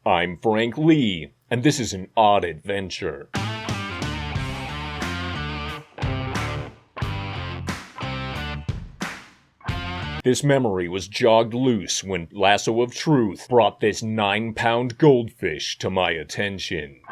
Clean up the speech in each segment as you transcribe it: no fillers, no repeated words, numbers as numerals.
I'm Frank Lee, and this is an odd adventure. This memory was jogged loose when Lasso of Truth brought this 9-pound goldfish to my attention.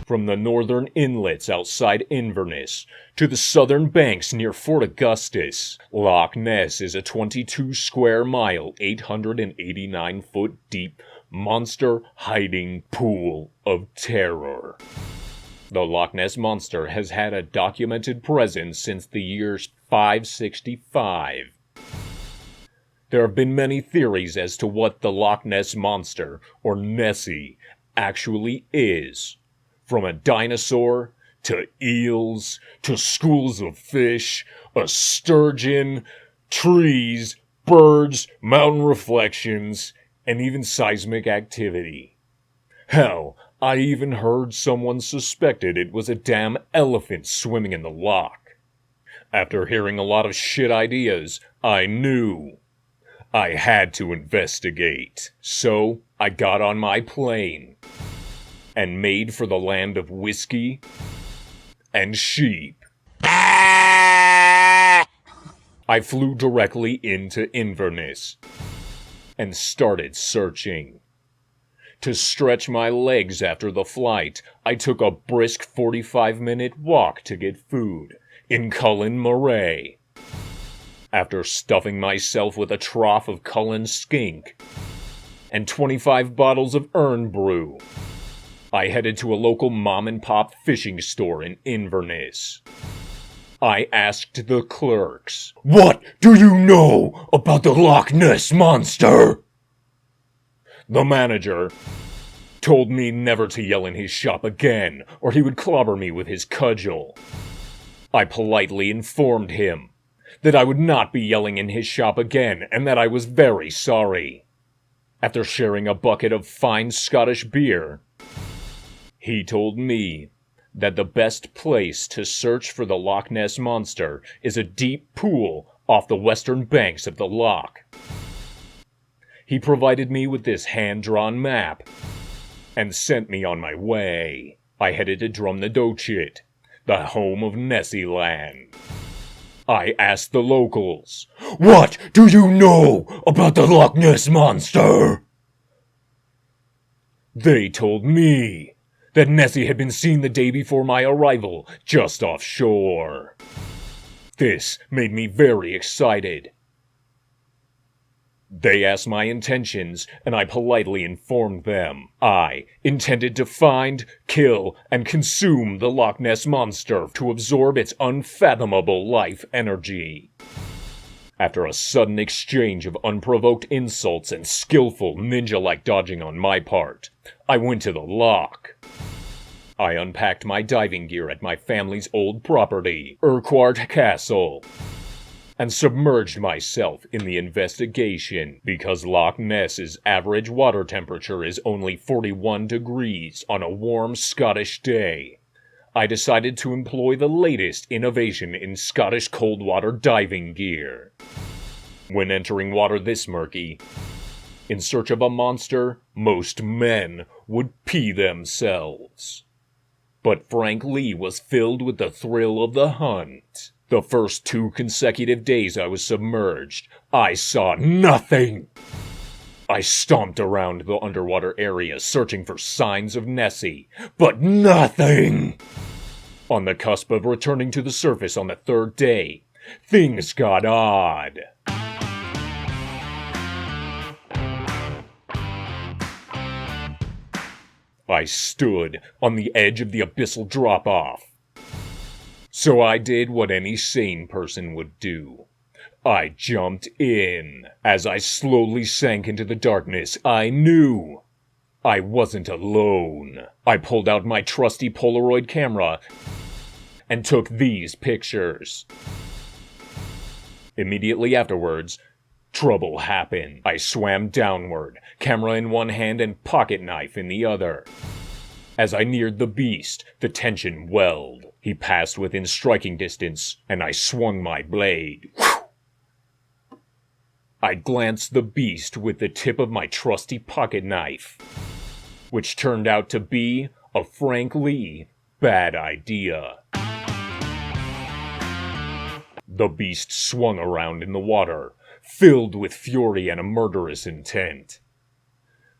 From the northern inlets outside Inverness to the southern banks near Fort Augustus, Loch Ness is a 22-square-mile, 889-foot deep monster hiding pool of terror. The Loch Ness Monster has had a documented presence since the year 565. There have been many theories as to what the Loch Ness Monster, or Nessie, actually is. From a dinosaur, to eels, to schools of fish, a sturgeon, trees, birds, mountain reflections, and even seismic activity. Hell, I even heard someone suspected it was a damn elephant swimming in the loch. After hearing a lot of shit ideas, I knew I had to investigate. So, I got on my plane and made for the land of whiskey and sheep. I flew directly into Inverness and started searching. To stretch my legs after the flight, I took a brisk 45-minute walk to get food in Cullen Moray. After stuffing myself with a trough of Cullen skink and 25 bottles of Urn Brew, I headed to a local mom-and-pop fishing store in Inverness. I asked the clerks, "What do you know about the Loch Ness Monster?" The manager told me never to yell in his shop again, or he would clobber me with his cudgel. I politely informed him that I would not be yelling in his shop again, and that I was very sorry. After sharing a bucket of fine Scottish beer, he told me that the best place to search for the Loch Ness Monster is a deep pool off the western banks of the loch. He provided me with this hand-drawn map and sent me on my way. I headed to Drumnadotchit, the home of Nessie Land. I asked the locals, "What do you know about the Loch Ness Monster?" They told me that Nessie had been seen the day before my arrival, just offshore. This made me very excited. They asked my intentions, and I politely informed them I intended to find, kill, and consume the Loch Ness Monster to absorb its unfathomable life energy. After a sudden exchange of unprovoked insults and skillful ninja-like dodging on my part, I went to the loch. I unpacked my diving gear at my family's old property, Urquhart Castle, and submerged myself in the investigation. Because Loch Ness's average water temperature is only 41 degrees on a warm Scottish day, I decided to employ the latest innovation in Scottish cold water diving gear. When entering water this murky, in search of a monster, most men would pee themselves. But Frank Lee was filled with the thrill of the hunt. The first 2 consecutive days I was submerged, I saw nothing. I stomped around the underwater area searching for signs of Nessie, but nothing. On the cusp of returning to the surface on the 3rd day, things got odd. I stood on the edge of the abyssal drop-off. So I did what any sane person would do. I jumped in. As I slowly sank into the darkness, I knew I wasn't alone. I pulled out my trusty Polaroid camera and took these pictures. Immediately afterwards, trouble happened. I swam downward, camera in one hand and pocket knife in the other. As I neared the beast, the tension welled. He passed within striking distance, and I swung my blade. I glanced the beast with the tip of my trusty pocket knife, which turned out to be a Frank Lee bad idea. The beast swung around in the water, filled with fury and a murderous intent.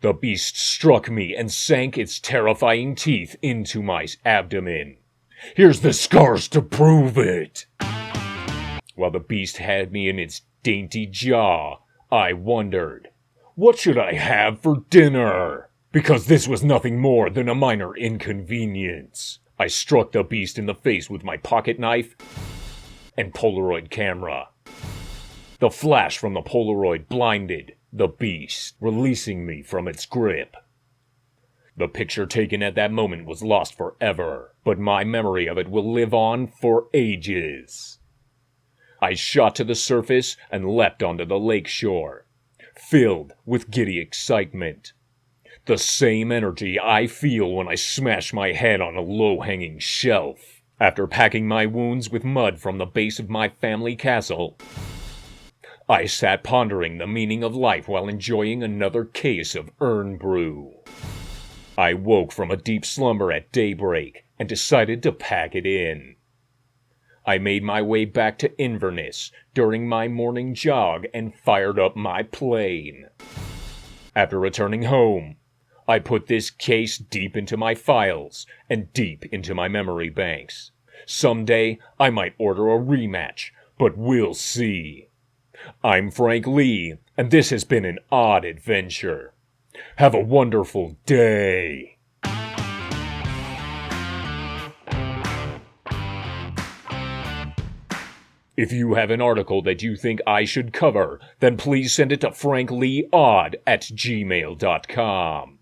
The beast struck me and sank its terrifying teeth into my abdomen. Here's the scars to prove it! While the beast had me in its dainty jaw, I wondered, what should I have for dinner? Because this was nothing more than a minor inconvenience. I struck the beast in the face with my pocket knife and Polaroid camera. The flash from the Polaroid blinded the beast, releasing me from its grip. The picture taken at that moment was lost forever, but my memory of it will live on for ages. I shot to the surface and leapt onto the lake shore, filled with giddy excitement. The same energy I feel when I smash my head on a low-hanging shelf. After packing my wounds with mud from the base of my family castle, I sat pondering the meaning of life while enjoying another case of Urn Brew. I woke from a deep slumber at daybreak and decided to pack it in. I made my way back to Inverness during my morning jog and fired up my plane. After returning home, I put this case deep into my files and deep into my memory banks. Someday, I might order a rematch, but we'll see. I'm Frank Lee, and this has been an odd adventure. Have a wonderful day. If you have an article that you think I should cover, then please send it to frankleeodd@gmail.com.